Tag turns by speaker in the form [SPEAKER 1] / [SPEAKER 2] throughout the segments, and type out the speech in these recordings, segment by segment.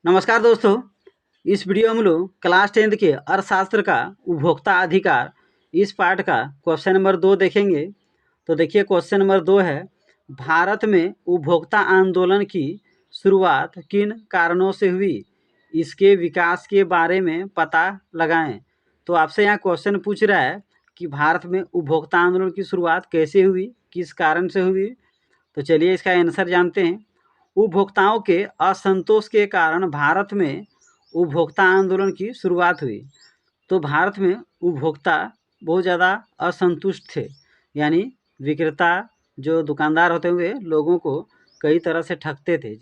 [SPEAKER 1] नमस्कार दोस्तों। इस वीडियो में हम लोग क्लास 10th के अर्थशास्त्र का उपभोक्ता अधिकार इस पार्ट का क्वेश्चन नंबर 2 देखेंगे। तो देखिए क्वेश्चन नंबर 2 है, भारत में उपभोक्ता आंदोलन की शुरुआत किन कारणों से हुई, इसके विकास के बारे में पता लगाएं। तो आपसे यहाँ क्वेश्चन पूछ रहा है कि भारत में उपभोक्ता आंदोलन की शुरुआत कैसे हुई, किस कारण से हुई। तो चलिए इसका आंसर जानते हैं। उपभोक्ताओं के असंतोष के कारण भारत में उपभोक्ता आंदोलन की शुरुआत हुई। तो भारत में उपभोक्ता बहुत ज़्यादा असंतुष्ट थे, यानी विक्रेता जो दुकानदार होते हुए लोगों को कई तरह से ठगते थे,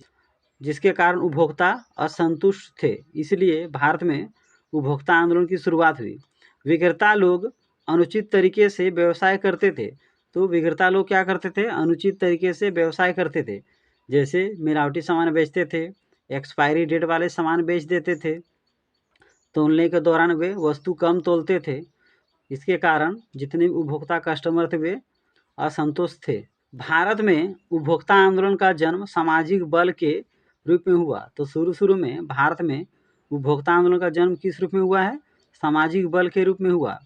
[SPEAKER 1] जिसके कारण उपभोक्ता असंतुष्ट थे। इसलिए भारत में उपभोक्ता आंदोलन की शुरुआत हुई। विक्रेता लोग अनुचित तरीके से व्यवसाय करते थे। तो विक्रेता लोग क्या करते थे, अनुचित तरीके से व्यवसाय करते थे। जैसे मिलावटी सामान बेचते थे, एक्सपायरी डेट वाले सामान बेच देते थे, तोलने के दौरान वे वस्तु कम तोलते थे। इसके कारण जितने उपभोक्ता कस्टमर थे वे असंतुष्ट थे। भारत में उपभोक्ता आंदोलन का जन्म सामाजिक बल के रूप में हुआ। तो शुरू में भारत में उपभोक्ता आंदोलन का जन्म किस रूप में हुआ है, सामाजिक बल के रूप में हुआ।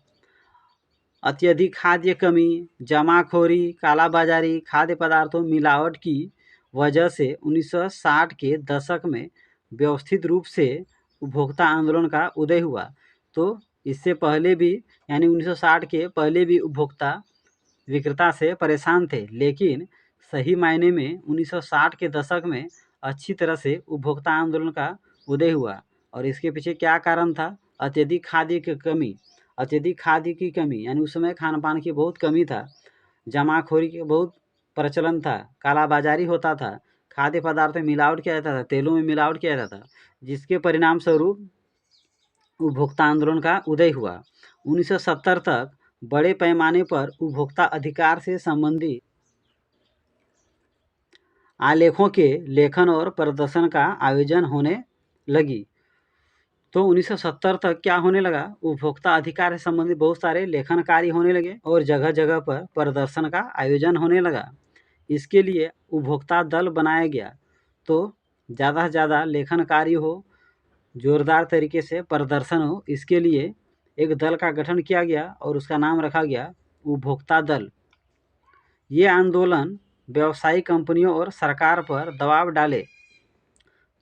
[SPEAKER 1] अत्यधिक खाद्य कमी, जमाखोरी, कालाबाजारी, खाद्य पदार्थों मिलावट की वजह से 1960 के दशक में व्यवस्थित रूप से उपभोक्ता आंदोलन का उदय हुआ। तो इससे पहले भी, यानी 1960 के पहले भी उपभोक्ता विक्रेता से परेशान थे, लेकिन सही मायने में 1960 के दशक में अच्छी तरह से उपभोक्ता आंदोलन का उदय हुआ। और इसके पीछे क्या कारण था, अत्यधिक खाद्य की कमी। अत्यधिक खाद्य की कमी यानी उस समय खान पान की बहुत कमी था, जमाखोरी के बहुत प्रचलन था, कालाबाजारी होता था, खाद्य पदार्थ में मिलावट किया जाता था, तेलों में मिलावट किया जाता था, जिसके परिणाम स्वरूप उपभोक्ता आंदोलन का उदय हुआ। 1970 तक बड़े पैमाने पर उपभोक्ता अधिकार से संबंधित आलेखों के लेखन और प्रदर्शन का आयोजन होने लगी। तो 1970 तक क्या होने लगा, उपभोक्ता अधिकार से संबंधित बहुत सारे लेखन कार्य होने लगे और जगह जगह पर प्रदर्शन का आयोजन होने लगा। इसके लिए उपभोक्ता दल बनाया गया। तो ज़्यादा से ज़्यादा लेखन कार्य हो, जोरदार तरीके से प्रदर्शन हो, इसके लिए एक दल का गठन किया गया और उसका नाम रखा गया उपभोक्ता दल। ये आंदोलन व्यावसायिक कंपनियों और सरकार पर दबाव डाले।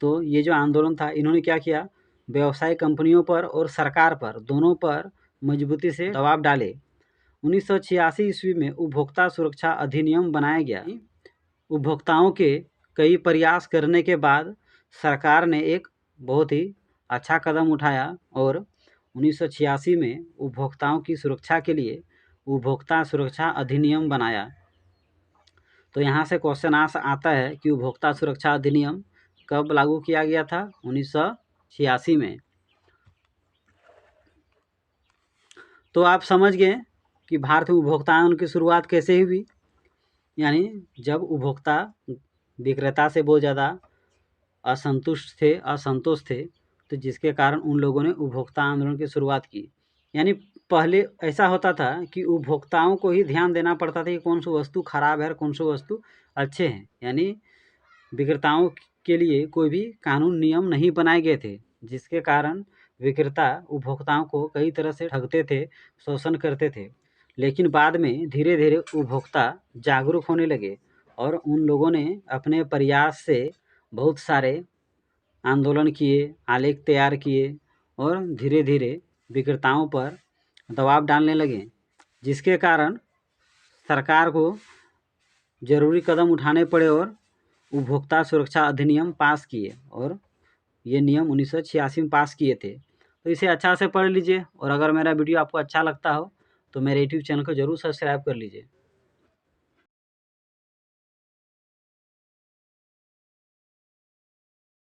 [SPEAKER 1] तो ये जो आंदोलन था, इन्होंने क्या किया, व्यवसायिक कंपनियों पर और सरकार पर, दोनों पर मजबूती से दबाव डाले। 1986 ईस्वी में उपभोक्ता सुरक्षा अधिनियम बनाया गया। उपभोक्ताओं के कई प्रयास करने के बाद सरकार ने एक बहुत ही अच्छा कदम उठाया और 1986 में उपभोक्ताओं की सुरक्षा के लिए उपभोक्ता सुरक्षा अधिनियम बनाया। तो यहाँ से क्वेश्चन आता है कि उपभोक्ता सुरक्षा अधिनियम कब लागू किया गया था, 1986 में। तो आप समझ गए कि भारत में उपभोक्ता आंदोलन की शुरुआत कैसे हुई, यानी जब उपभोक्ता विक्रेता से बहुत ज़्यादा असंतोष थे, तो जिसके कारण उन लोगों ने उपभोक्ता आंदोलन की शुरुआत की। यानी पहले ऐसा होता था कि उपभोक्ताओं को ही ध्यान देना पड़ता था कि कौन सी वस्तु खराब है और कौन सी वस्तु अच्छे हैं, यानी विक्रेताओं के लिए कोई भी कानून नियम नहीं बनाए गए थे, जिसके कारण विक्रेता उपभोक्ताओं को कई तरह से ठगते थे, शोषण करते थे। लेकिन बाद में धीरे धीरे उपभोक्ता जागरूक होने लगे और उन लोगों ने अपने प्रयास से बहुत सारे आंदोलन किए, आलेख तैयार किए और धीरे धीरे विक्रेताओं पर दबाव डालने लगे, जिसके कारण सरकार को जरूरी कदम उठाने पड़े और उपभोक्ता सुरक्षा अधिनियम पास किए। और ये नियम 1986 में पास किए थे। तो इसे अच्छा से पढ़ लीजिए और अगर मेरा वीडियो आपको अच्छा लगता हो तो मेरे यूट्यूब चैनल को ज़रूर सब्सक्राइब कर लीजिए।